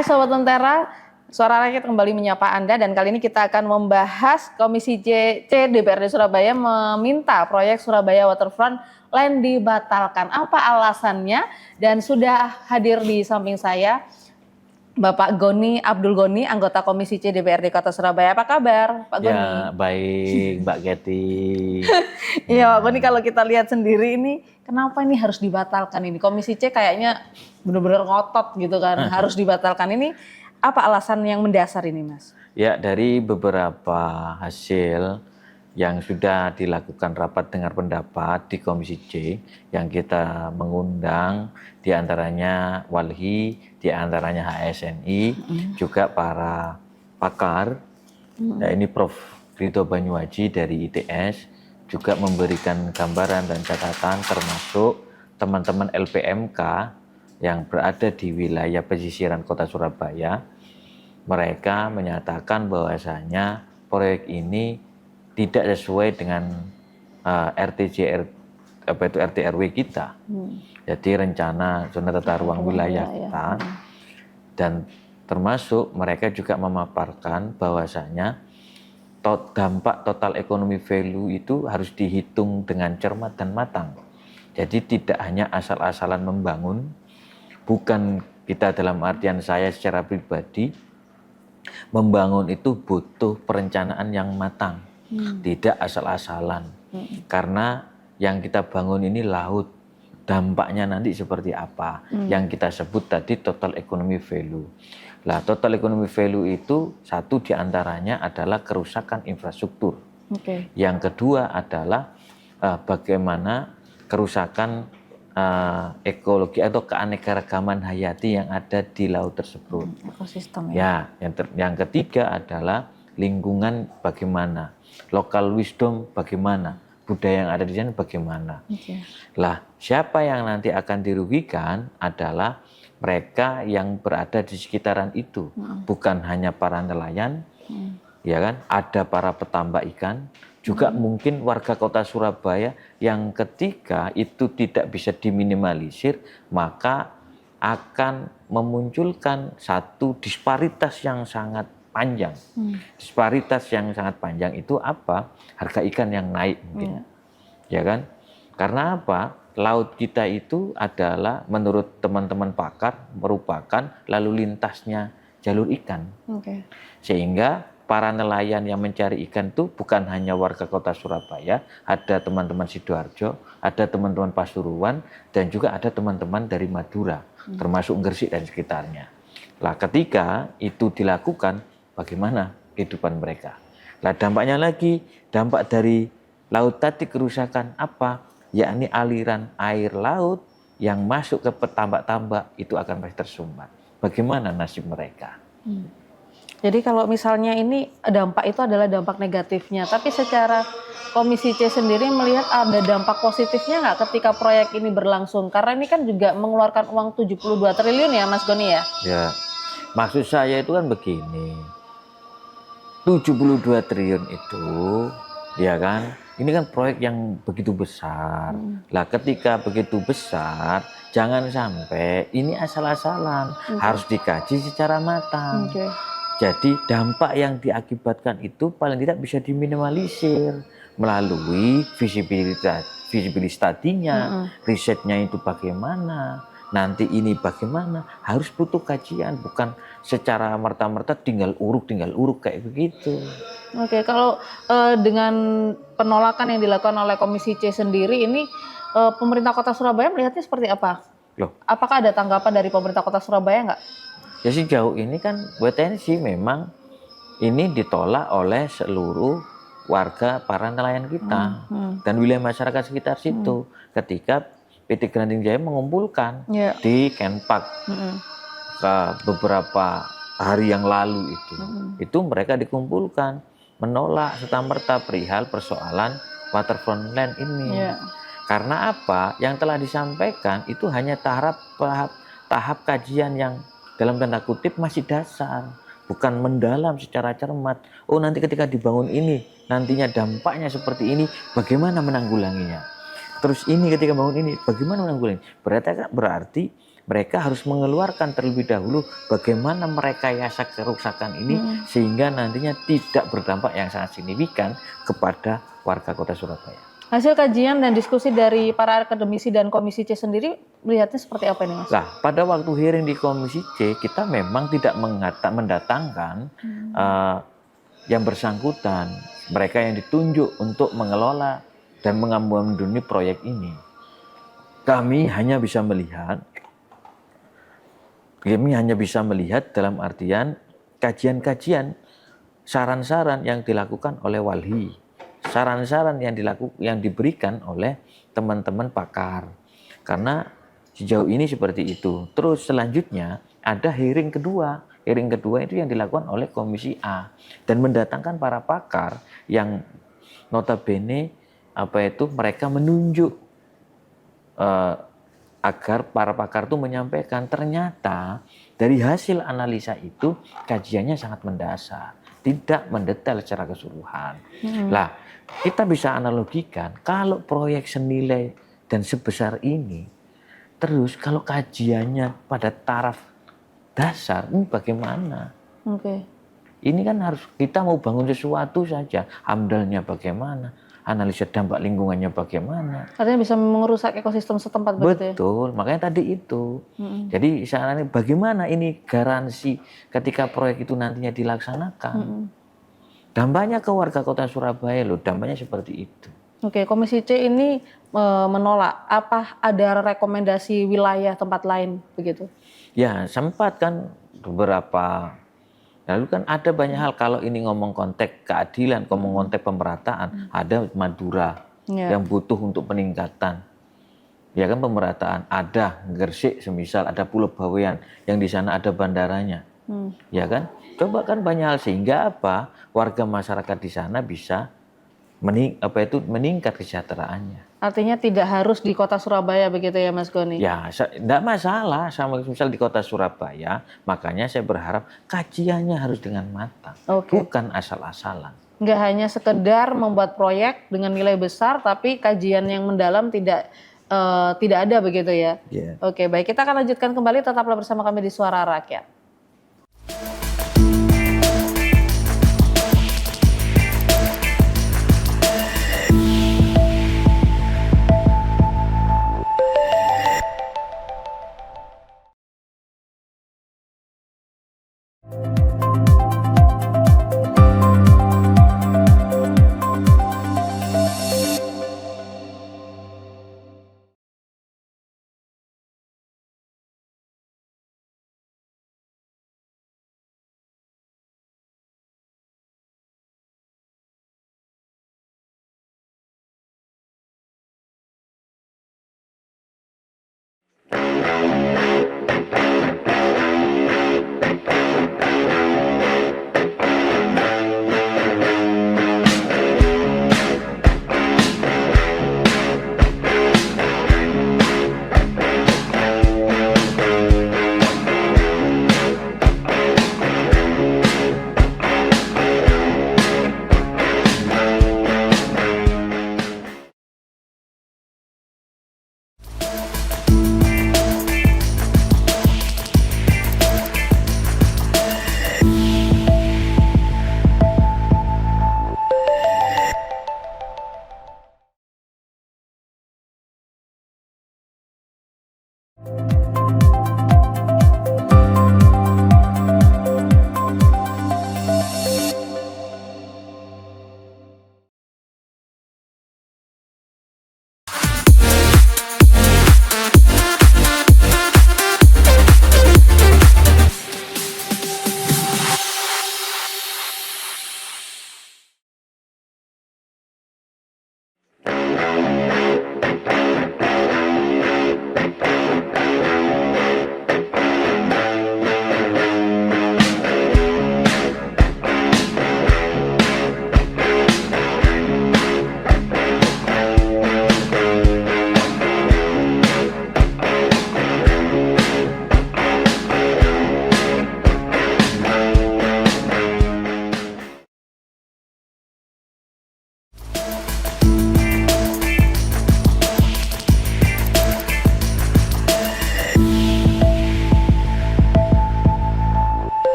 Hai Sobat Lentera, Suara Rakyat kembali menyapa Anda dan kali ini kita akan membahas Komisi C DPRD Surabaya meminta proyek Surabaya Waterfront Land dibatalkan. Apa alasannya? Dan sudah hadir di samping saya Bapak Goni Abdul Goni, anggota Komisi C DPRD Kota Surabaya. Apa kabar Pak Goni? Ya, baik Mbak Getty. Iya Pak Goni, kalau kita lihat sendiri ini kenapa ini harus dibatalkan ini? Komisi C kayaknya benar-benar ngotot gitu kan, harus dibatalkan ini. Apa alasan yang mendasar ini, Mas? Ya, dari beberapa hasil yang sudah dilakukan rapat dengar pendapat di Komisi C, yang kita mengundang diantaranya Walhi, diantaranya HSNI, juga para pakar. Nah, ini Prof. Ridho Banyuaji dari ITS juga memberikan gambaran dan catatan termasuk teman-teman LPMK yang berada di wilayah pesisiran Kota Surabaya. Mereka menyatakan bahwasanya proyek ini tidak sesuai dengan RT RW kita. Jadi rencana zona tata ruang wilayah kita. Dan termasuk mereka juga memaparkan bahwasanya dampak total ekonomi value itu harus dihitung dengan cermat dan matang. Jadi tidak hanya asal-asalan membangun, bukan kita dalam artian saya secara pribadi, membangun itu butuh perencanaan yang matang, tidak asal-asalan. Karena yang kita bangun ini laut, dampaknya nanti seperti apa, yang kita sebut tadi total economy value. Nah, total economy value itu satu diantaranya adalah kerusakan infrastruktur. Yang kedua adalah bagaimana kerusakan ekologi atau keanekaragaman hayati yang ada di laut tersebut. Ekosistem ya. Yang ketiga adalah lingkungan bagaimana, local wisdom bagaimana, budaya yang ada di sana bagaimana. Lah, siapa yang nanti akan dirugikan adalah mereka yang berada di sekitaran itu, bukan hanya para nelayan, ya kan? Ada para petambak ikan. Juga mungkin warga Kota Surabaya yang ketika itu tidak bisa diminimalisir, maka akan memunculkan satu disparitas yang sangat panjang. Disparitas yang sangat panjang itu apa? Harga ikan yang naik mungkin. Ya kan? Karena apa? Laut kita itu adalah menurut teman-teman pakar merupakan lalu lintasnya jalur ikan. Sehingga para nelayan yang mencari ikan itu bukan hanya warga Kota Surabaya, ada teman-teman Sidoarjo, ada teman-teman Pasuruan, dan juga ada teman-teman dari Madura, termasuk Gresik dan sekitarnya. Nah, ketika itu dilakukan, bagaimana kehidupan mereka? Nah, dampaknya lagi, dampak dari laut tadi kerusakan apa? Yakni aliran air laut yang masuk ke petambak-tambak itu akan pasti tersumbat. Bagaimana nasib mereka? Jadi kalau misalnya ini dampak itu adalah dampak negatifnya, tapi secara Komisi C sendiri melihat ada dampak positifnya nggak ketika proyek ini berlangsung? Karena ini kan juga mengeluarkan uang 72 triliun ya Mas Goni ya? Ya, maksud saya itu kan begini, 72 triliun itu, ya kan, ini kan proyek yang begitu besar. Lah ketika begitu besar, jangan sampai ini asal-asalan, harus dikaji secara matang. Jadi dampak yang diakibatkan itu paling tidak bisa diminimalisir melalui visibilitas tadinya, risetnya itu bagaimana, nanti ini bagaimana, harus butuh kajian, bukan secara merta-merta tinggal uruk kayak begitu. Kalau dengan penolakan yang dilakukan oleh Komisi C sendiri ini pemerintah Kota Surabaya melihatnya seperti apa? Loh, apakah ada tanggapan dari pemerintah Kota Surabaya nggak? Ya sejauh ini kan WTNC memang ini ditolak oleh seluruh warga para nelayan kita dan wilayah masyarakat sekitar situ ketika PT Granding Jaya mengumpulkan di Kenpak ke beberapa hari yang lalu itu mereka dikumpulkan menolak serta-merta perihal persoalan waterfront land ini. Karena apa? Yang telah disampaikan itu hanya tahap kajian yang dalam tanda kutip masih dasar, bukan mendalam secara cermat. Oh, nanti ketika dibangun ini, nantinya dampaknya seperti ini, bagaimana menanggulanginya? Terus ini ketika bangun ini, bagaimana menanggulanginya? Berarti mereka harus mengeluarkan terlebih dahulu bagaimana merekayasa kerusakan ini sehingga nantinya tidak berdampak yang sangat signifikan kepada warga Kota Surabaya. Hasil kajian dan diskusi dari para akademisi dan Komisi C sendiri melihatnya seperti apa ini, Mas? Nah, pada waktu hearing di Komisi C, kita memang tidak mendatangkan yang bersangkutan, mereka yang ditunjuk untuk mengelola dan mengambil proyek ini. Kami hanya bisa melihat dalam artian kajian-kajian, saran-saran yang dilakukan oleh walhi, saran-saran yang diberikan oleh teman-teman pakar. Karena sejauh ini seperti itu. Terus selanjutnya ada hearing kedua. Hearing kedua itu yang dilakukan oleh Komisi A dan mendatangkan para pakar yang notabene mereka menunjuk agar para pakar itu menyampaikan ternyata dari hasil analisa itu kajiannya sangat mendasar, tidak mendetail secara keseluruhan. Lah, kita bisa analogikan kalau proyek senilai dan sebesar ini, terus kalau kajiannya pada taraf dasar, ini bagaimana? Ini kan harus kita mau bangun sesuatu saja, amdalnya bagaimana, analisa dampak lingkungannya bagaimana. Artinya bisa merusak ekosistem setempat begitu ya? Betul, makanya tadi itu. Jadi sekarang bagaimana ini garansi ketika proyek itu nantinya dilaksanakan. Dampaknya ke warga Kota Surabaya loh, dampaknya seperti itu. Oke, Komisi C ini menolak. Apa ada rekomendasi wilayah tempat lain begitu? Ya, sempat kan beberapa. Lalu kan ada banyak hal, kalau ini ngomong konteks keadilan, ngomong konteks pemerataan, ada Madura yang butuh untuk peningkatan. Ya kan pemerataan, ada Gresik semisal, ada Pulau Bawean yang di sana ada bandaranya. Ya kan? Coba kan banyak hal sehingga apa? Warga masyarakat di sana bisa meningkat kesejahteraannya. Artinya tidak harus di Kota Surabaya begitu ya, Mas Goni? Ya, tidak masalah sama misal di Kota Surabaya, makanya saya berharap kajiannya harus dengan matang, bukan asal-asalan. Nggak hanya sekedar membuat proyek dengan nilai besar, tapi kajian yang mendalam tidak ada begitu ya? Oke, baik, kita akan lanjutkan kembali, tetaplah bersama kami di Suara Rakyat.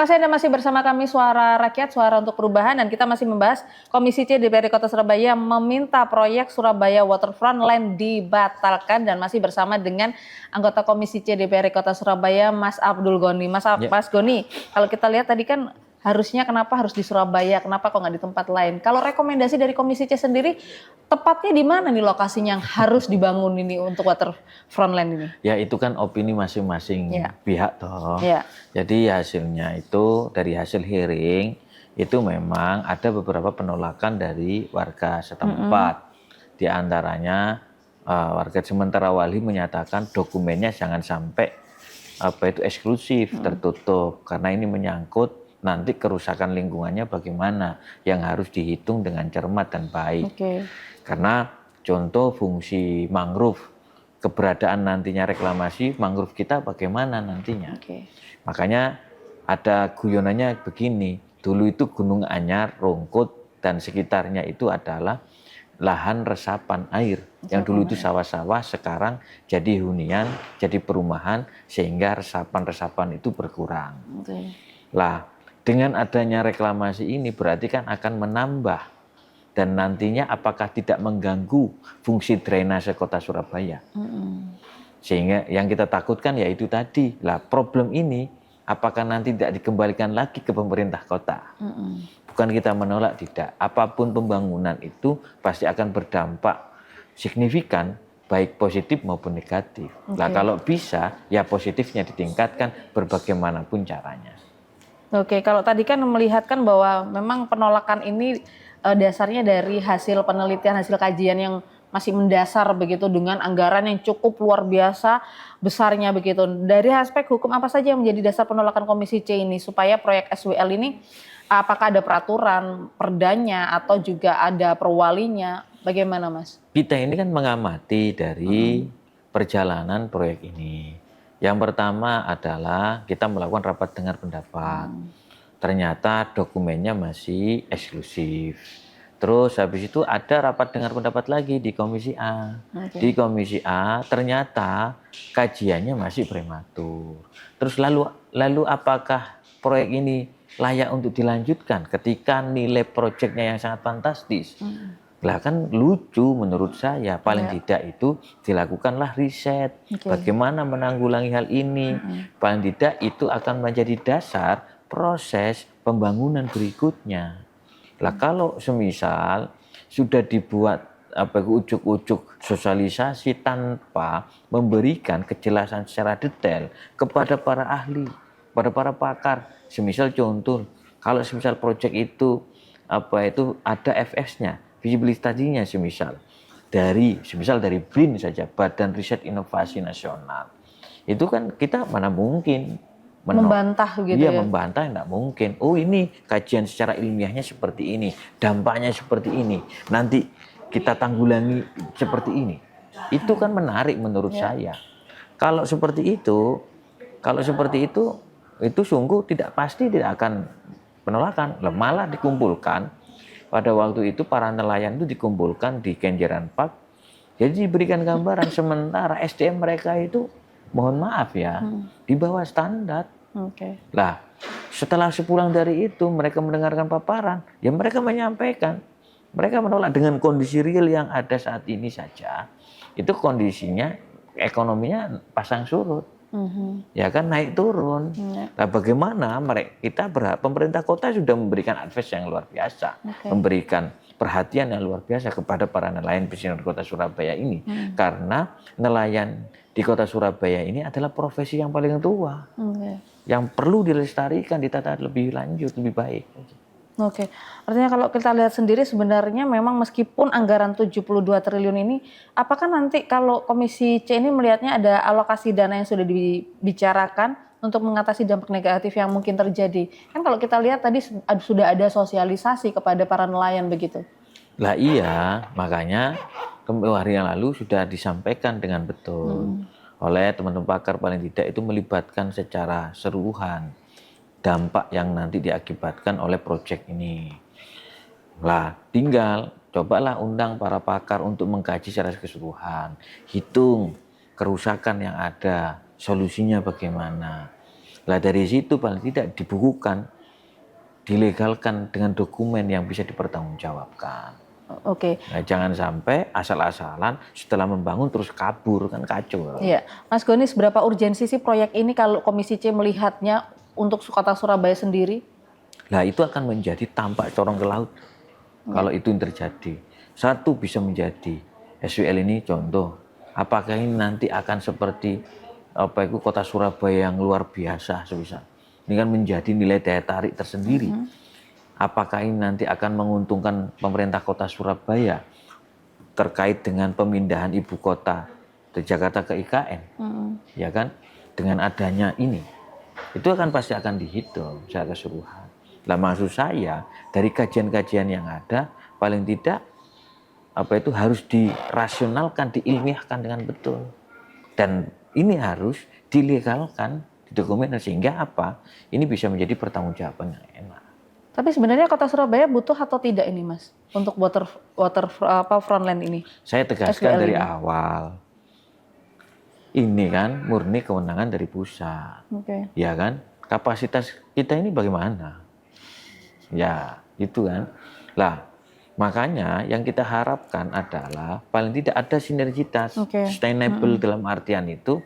kasih Anda masih bersama kami Suara Rakyat, Suara untuk Perubahan, dan kita masih membahas Komisi C DPRD Kota Surabaya meminta proyek Surabaya Waterfront Land dibatalkan, dan masih bersama dengan anggota Komisi C DPRD Kota Surabaya Mas Abdul Goni. Mas Goni, kalau kita lihat tadi kan harusnya kenapa harus di Surabaya, kenapa kok nggak di tempat lain? Kalau rekomendasi dari Komisi C sendiri, tepatnya di mana nih lokasinya yang harus dibangun ini untuk waterfront land ini? Ya itu kan opini masing-masing pihak toh. Jadi hasilnya itu dari hasil hearing itu memang ada beberapa penolakan dari warga setempat. Di antaranya warga sementara wali menyatakan dokumennya jangan sampai eksklusif, tertutup, karena ini menyangkut nanti kerusakan lingkungannya bagaimana yang harus dihitung dengan cermat dan baik. Karena contoh fungsi mangrove, keberadaan nantinya reklamasi mangrove kita bagaimana nantinya. Makanya ada guyonannya begini, dulu itu Gunung Anyar, Rungkut dan sekitarnya itu adalah lahan resapan air. Yang dulu itu sawah-sawah, sekarang jadi hunian, jadi perumahan, sehingga resapan-resapan itu berkurang. Lah, dengan adanya reklamasi ini berarti kan akan menambah, dan nantinya apakah tidak mengganggu fungsi drainase kota Surabaya. Sehingga yang kita takutkan yaitu tadi, lah problem ini apakah nanti tidak dikembalikan lagi ke pemerintah kota. Bukan kita menolak, tidak. Apapun pembangunan itu pasti akan berdampak signifikan, baik positif maupun negatif. Lah kalau bisa, ya positifnya ditingkatkan berbagaimanapun caranya. Kalau tadi kan melihatkan bahwa memang penolakan ini dasarnya dari hasil penelitian, hasil kajian yang masih mendasar begitu, dengan anggaran yang cukup luar biasa besarnya begitu. Dari aspek hukum apa saja yang menjadi dasar penolakan Komisi C ini supaya proyek SWL ini, apakah ada peraturan perdanya atau juga ada perwalinya? Bagaimana, Mas? Kita ini kan mengamati dari perjalanan proyek ini. Yang pertama adalah kita melakukan rapat dengar pendapat. Ternyata dokumennya masih eksklusif. Terus habis itu ada rapat dengar pendapat lagi di Komisi A. Di Komisi A ternyata kajiannya masih prematur. Terus lalu apakah proyek ini layak untuk dilanjutkan ketika nilai proyeknya yang sangat fantastis? Lah kan lucu menurut saya, paling tidak itu dilakukanlah riset, bagaimana menanggulangi hal ini. Paling tidak itu akan menjadi dasar proses pembangunan berikutnya. Lah kalau semisal sudah dibuat ujuk-ujuk sosialisasi tanpa memberikan kejelasan secara detail kepada para ahli, kepada para pakar, semisal contoh, kalau semisal proyek itu ada FS-nya, visibility study-nya semisal dari BRIN saja, Badan Riset Inovasi Nasional, itu kan kita mana mungkin membantah gitu ya? Membantah enggak mungkin. Oh ini kajian secara ilmiahnya seperti ini, dampaknya seperti ini, nanti kita tanggulangi seperti ini. Itu kan menarik menurut saya. Kalau seperti itu sungguh tidak pasti tidak akan penolakan. Malah dikumpulkan pada waktu itu para nelayan itu dikumpulkan di Kenjeran Park. Jadi diberikan gambaran, sementara SDM mereka itu mohon maaf ya, di bawah standar. Lah, setelah sepulang dari itu mereka mendengarkan paparan, ya mereka menyampaikan, mereka menolak dengan kondisi real yang ada saat ini saja. Itu kondisinya, ekonominya pasang surut, ya kan, naik turun. Nah, bagaimana kita pemerintah kota sudah memberikan advice yang luar biasa, memberikan perhatian yang luar biasa kepada para nelayan pesisir kota Surabaya ini, karena nelayan di kota Surabaya ini adalah profesi yang paling tua, yang perlu dilestarikan, ditata lebih lanjut, lebih baik. Artinya kalau kita lihat sendiri sebenarnya memang meskipun anggaran 72 triliun ini, apakah nanti kalau Komisi C ini melihatnya ada alokasi dana yang sudah dibicarakan untuk mengatasi dampak negatif yang mungkin terjadi? Kan kalau kita lihat tadi sudah ada sosialisasi kepada para nelayan begitu. Lah iya, makanya hari yang lalu sudah disampaikan dengan betul oleh teman-teman pakar, paling tidak itu melibatkan secara seluruhan dampak yang nanti diakibatkan oleh proyek ini. Lah tinggal cobalah undang para pakar untuk mengkaji secara keseluruhan, hitung kerusakan yang ada, solusinya bagaimana. Lah dari situ paling tidak dibukukan, dilegalkan dengan dokumen yang bisa dipertanggungjawabkan. Oke. Nah, jangan sampai asal-asalan setelah membangun terus kabur, kan kacau. Iya, Mas Goni, seberapa urgensi sih proyek ini kalau Komisi C melihatnya untuk Kota Surabaya sendiri? Nah, itu akan menjadi tampak corong ke laut kalau itu yang terjadi. Satu bisa menjadi SWL ini contoh. Apakah ini nanti akan seperti Kota Surabaya yang luar biasa sebisa. Ini kan menjadi nilai daya tarik tersendiri. Apakah ini nanti akan menguntungkan pemerintah Kota Surabaya terkait dengan pemindahan ibu kota dari Jakarta ke IKN, ya kan? Dengan adanya ini, itu pasti akan dihitung secara keseluruhan. Lah maksud saya dari kajian-kajian yang ada, paling tidak harus dirasionalkan, diilmiahkan dengan betul, dan ini harus dilegalkan, didokumentasi sehingga ini bisa menjadi pertanggungjawaban yang enak. Tapi sebenarnya Kota Surabaya butuh atau tidak ini, Mas, untuk frontline ini? Saya tegaskan SWL dari ini. awal, ini kan murni kewenangan dari pusat, ya kan? Kapasitas kita ini bagaimana? Ya, itu kan. Lah, makanya yang kita harapkan adalah paling tidak ada sinergitas, sustainable dalam artian itu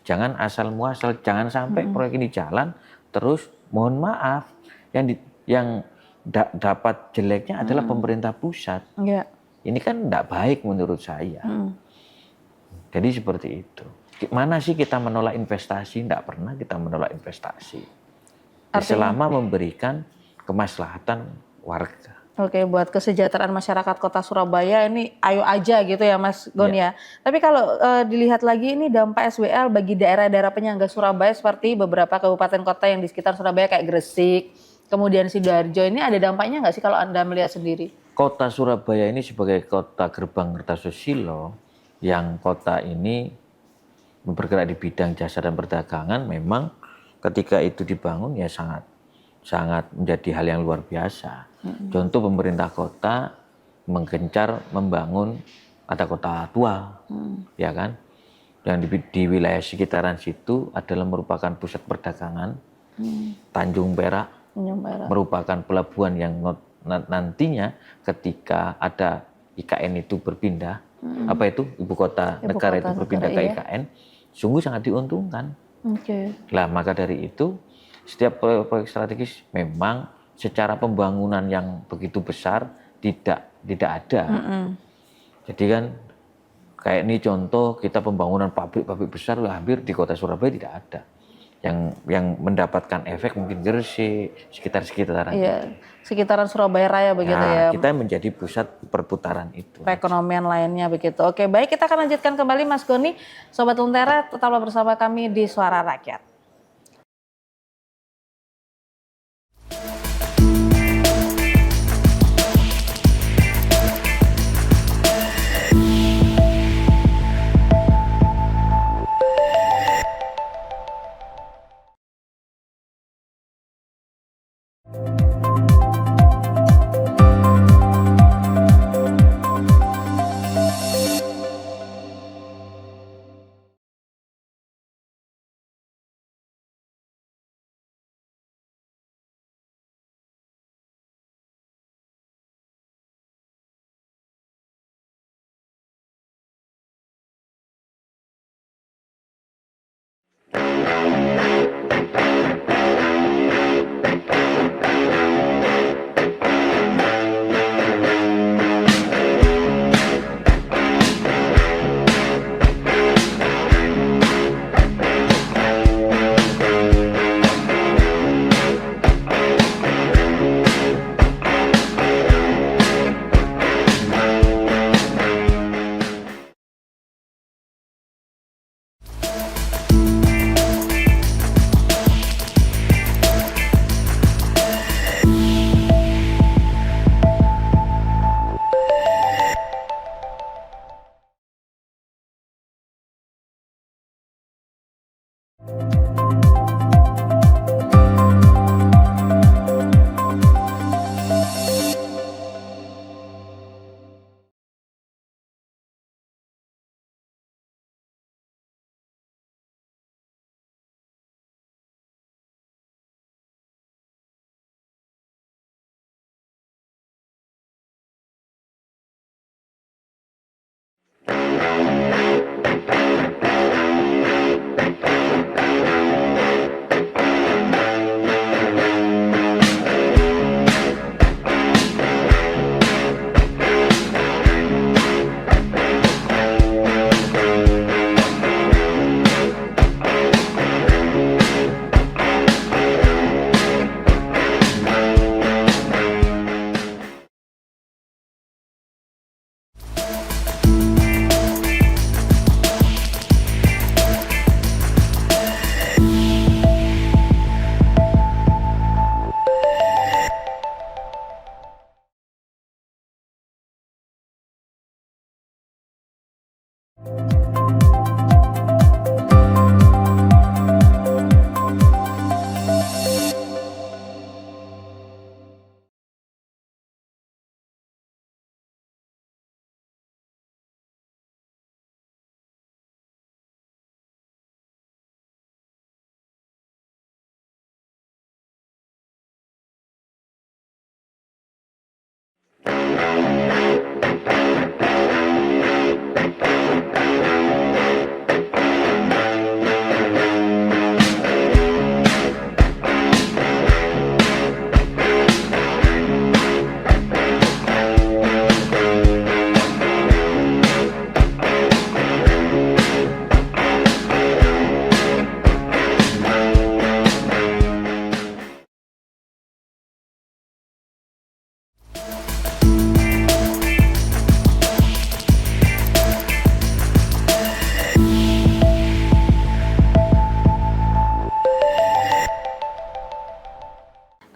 jangan asal muasal, jangan sampai proyek ini jalan terus mohon maaf yang dapat jeleknya adalah pemerintah pusat. Ini kan tidak baik menurut saya. Jadi seperti itu. Mana sih kita menolak investasi? Tidak pernah kita menolak investasi. Selama memberikan kemaslahatan warga. Oke, buat kesejahteraan masyarakat Kota Surabaya ini ayo aja gitu ya Mas Gon ya. Tapi kalau dilihat lagi ini dampak SWL bagi daerah-daerah penyangga Surabaya seperti beberapa kabupaten kota yang di sekitar Surabaya kayak Gresik, kemudian Sidoarjo, ini ada dampaknya nggak sih kalau Anda melihat sendiri? Kota Surabaya ini sebagai kota gerbang Kertasusilo, yang kota ini bergerak di bidang jasa dan perdagangan, memang ketika itu dibangun ya sangat menjadi hal yang luar biasa. Contoh pemerintah kota menggencar membangun ada kota tua, ya kan? Yang di wilayah sekitaran situ adalah merupakan pusat perdagangan. Tanjung Perak merupakan pelabuhan yang nantinya ketika ada IKN itu berpindah, ibu kota negara itu berpindah ke IKN, sungguh sangat diuntungkan. Lah maka dari itu setiap proyek strategis memang secara pembangunan yang begitu besar tidak ada. Jadi kan kayak ini contoh kita pembangunan pabrik besar hampir di kota Surabaya tidak ada. Yang mendapatkan efek mungkin Gresik, sekitaran. Iya, sekitaran Surabaya Raya begitu ya. Kita menjadi pusat perputaran itu. Perekonomian lainnya begitu. Oke, baik, kita akan lanjutkan kembali Mas Goni. Sobat Lentera, tetaplah bersama kami di Suara Rakyat.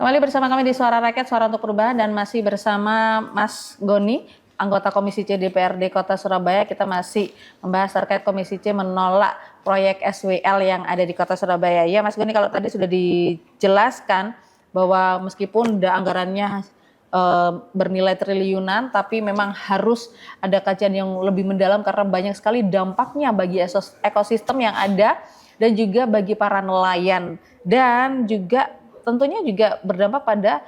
Kembali bersama kami di Suara Rakyat, Suara untuk Perubahan, dan masih bersama Mas Goni, anggota Komisi C DPRD Kota Surabaya. Kita masih membahas terkait Komisi C menolak proyek SWL yang ada di Kota Surabaya. Ya Mas Goni, kalau tadi sudah dijelaskan bahwa meskipun anggarannya bernilai triliunan, tapi memang harus ada kajian yang lebih mendalam karena banyak sekali dampaknya bagi ekosistem yang ada dan juga bagi para nelayan, dan juga tentunya juga berdampak pada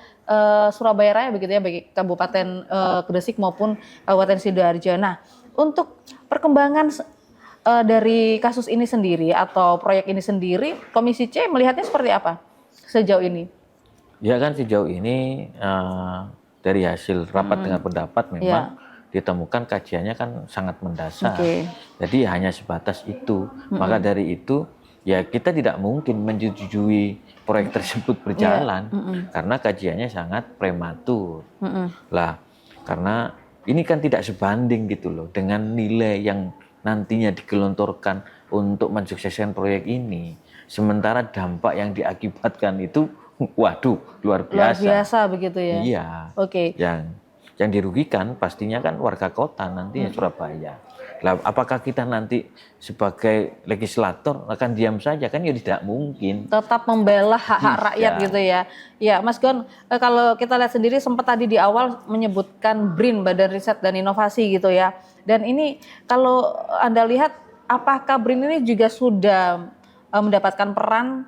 Surabaya Raya begitu ya, bagi Kabupaten Gresik maupun Kabupaten Sidoarjo. Nah, untuk perkembangan dari kasus ini sendiri atau proyek ini sendiri, Komisi C melihatnya seperti apa sejauh ini? Ya kan sejauh ini dari hasil rapat dengan pendapat memang ditemukan kajiannya kan sangat mendasar. Jadi hanya sebatas itu. Maka dari itu ya kita tidak mungkin menyetujui proyek tersebut berjalan karena kajiannya sangat prematur. Lah, karena ini kan tidak sebanding gitu loh dengan nilai yang nantinya digelontorkan untuk mensukseskan proyek ini. Sementara dampak yang diakibatkan itu waduh, luar biasa. Luar biasa begitu ya. Iya. Oke. Yang dirugikan pastinya kan warga kota nantinya Surabaya. Lah, apakah kita nanti sebagai legislator akan diam saja? Kan ya tidak mungkin. Tetap membela hak-hak rakyat gitu ya. Ya, Mas Gon, kalau kita lihat sendiri sempat tadi di awal menyebutkan BRIN, Badan Riset dan Inovasi gitu ya. Dan ini kalau Anda lihat, apakah BRIN ini juga sudah mendapatkan peran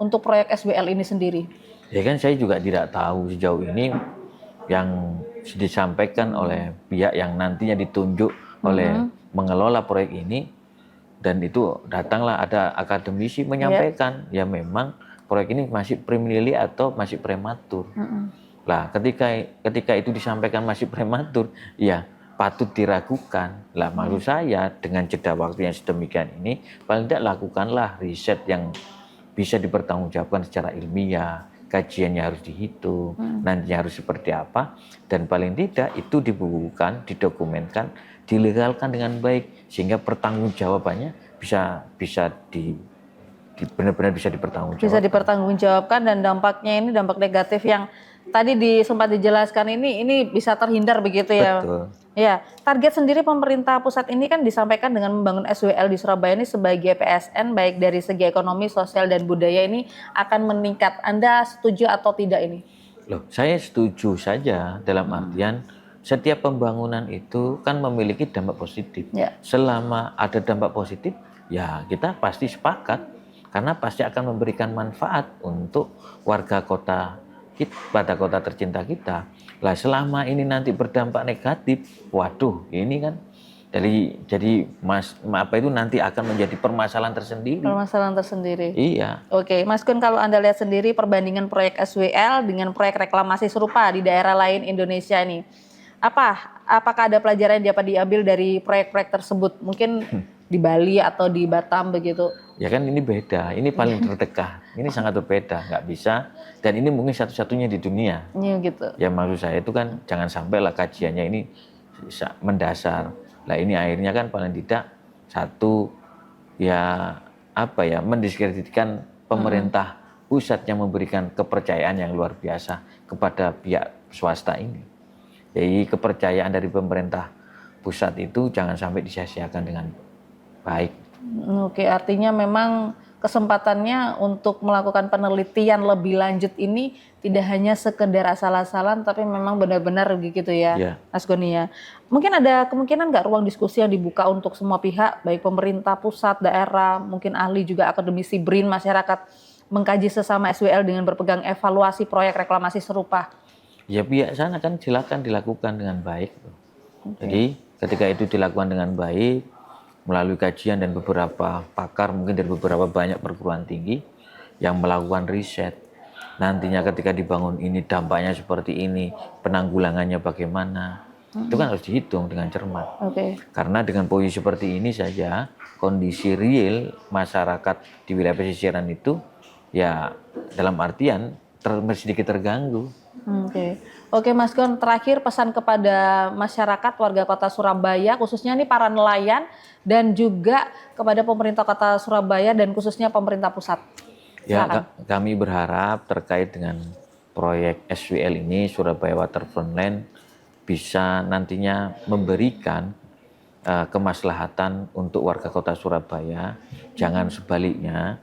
untuk proyek SWL ini sendiri? Ya kan saya juga tidak tahu sejauh ini yang disampaikan oleh pihak yang nantinya ditunjuk oleh mengelola proyek ini, dan itu datanglah ada akademisi menyampaikan ya memang proyek ini masih preliminary atau masih prematur. Lah ketika itu disampaikan masih prematur, ya patut diragukan. Lah maksud saya dengan jeda waktu yang sedemikian ini paling tidak lakukanlah riset yang bisa dipertanggungjawabkan secara ilmiah, kajiannya harus dihitung, nantinya harus seperti apa, dan paling tidak itu dibukukan, didokumenkan, dilegalkan dengan baik sehingga pertanggungjawabannya bisa benar-benar bisa dipertanggungjawabkan. Bisa dipertanggungjawabkan, dan dampaknya ini dampak negatif yang tadi sempat dijelaskan ini bisa terhindar begitu ya. Betul. Ya, target sendiri pemerintah pusat ini kan disampaikan dengan membangun SWL di Surabaya ini sebagai PSN, baik dari segi ekonomi, sosial, dan budaya ini akan meningkat. Anda setuju atau tidak ini? Loh, saya setuju saja dalam artian setiap pembangunan itu kan memiliki dampak positif. Selama ada dampak positif, ya kita pasti sepakat karena pasti akan memberikan manfaat untuk warga kota kita, pada kota tercinta kita. Lah selama ini nanti berdampak negatif, waduh ini kan jadi nanti akan menjadi permasalahan tersendiri. Permasalahan tersendiri. Iya. Oke, Mas Gun, kalau Anda lihat sendiri perbandingan proyek SWL dengan proyek reklamasi serupa di daerah lain Indonesia ini, apakah ada pelajaran yang dapat diambil dari proyek-proyek tersebut? Mungkin di Bali atau di Batam begitu? Ya kan ini beda, ini paling terdekat, ini sangat berbeda, nggak bisa, dan ini mungkin satu-satunya di dunia. Gitu. Ya maksud saya itu kan jangan sampai lah kajiannya ini mendasar. Lah ini akhirnya kan paling tidak satu mendiskreditkan pemerintah pusat yang memberikan kepercayaan yang luar biasa kepada pihak swasta ini. Jadi kepercayaan dari pemerintah pusat itu jangan sampai disia-siakan dengan baik. Oke, artinya memang kesempatannya untuk melakukan penelitian lebih lanjut ini tidak hanya sekedar asal-asalan, tapi memang benar-benar begitu ya, Mas Goni ya. Mungkin ada kemungkinan nggak ruang diskusi yang dibuka untuk semua pihak, baik pemerintah pusat, daerah, mungkin ahli juga akademisi, BRIN, masyarakat, mengkaji sesama SWL dengan berpegang evaluasi proyek reklamasi serupa? Ya pihak sana kan silakan dilakukan dengan baik. Jadi ketika itu dilakukan dengan baik, melalui kajian dan beberapa pakar mungkin dari beberapa banyak perguruan tinggi yang melakukan riset, nantinya ketika dibangun ini dampaknya seperti ini, penanggulangannya bagaimana, itu kan harus dihitung dengan cermat. Karena dengan posisi seperti ini saja, kondisi real masyarakat di wilayah pesisiran itu ya dalam artian sedikit terganggu. Oke Mas Gon, terakhir pesan kepada masyarakat warga kota Surabaya, khususnya nih para nelayan, dan juga kepada pemerintah kota Surabaya dan khususnya pemerintah pusat. Ya, Silakan. kami berharap terkait dengan proyek SWL ini, Surabaya Waterfront Land, bisa nantinya memberikan kemaslahatan untuk warga kota Surabaya. Jangan sebaliknya,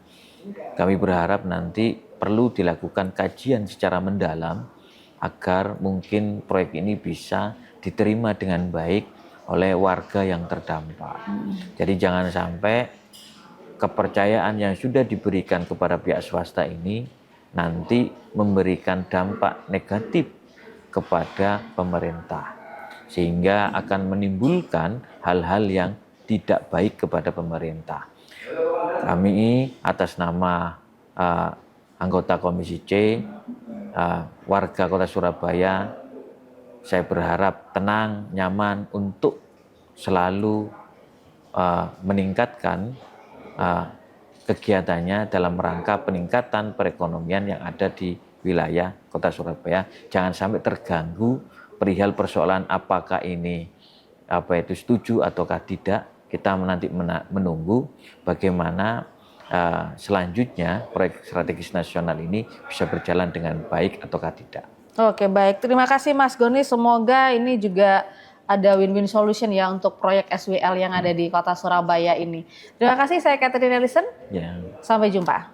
kami berharap nanti perlu dilakukan kajian secara mendalam agar mungkin proyek ini bisa diterima dengan baik oleh warga yang terdampak. Jadi jangan sampai kepercayaan yang sudah diberikan kepada pihak swasta ini nanti memberikan dampak negatif kepada pemerintah, sehingga akan menimbulkan hal-hal yang tidak baik kepada pemerintah. Kami atas nama anggota Komisi C, warga Kota Surabaya, saya berharap tenang, nyaman untuk selalu meningkatkan kegiatannya dalam rangka peningkatan perekonomian yang ada di wilayah Kota Surabaya. Jangan sampai terganggu perihal persoalan apakah ini setuju ataukah tidak. Kita nanti menunggu bagaimana selanjutnya proyek strategis nasional ini bisa berjalan dengan baik ataukah tidak. Oke, baik. Terima kasih Mas Goni. Semoga ini juga ada win-win solution ya untuk proyek SWL yang ada di Kota Surabaya ini. Terima kasih, saya Catherine Ellison. Ya. Sampai jumpa.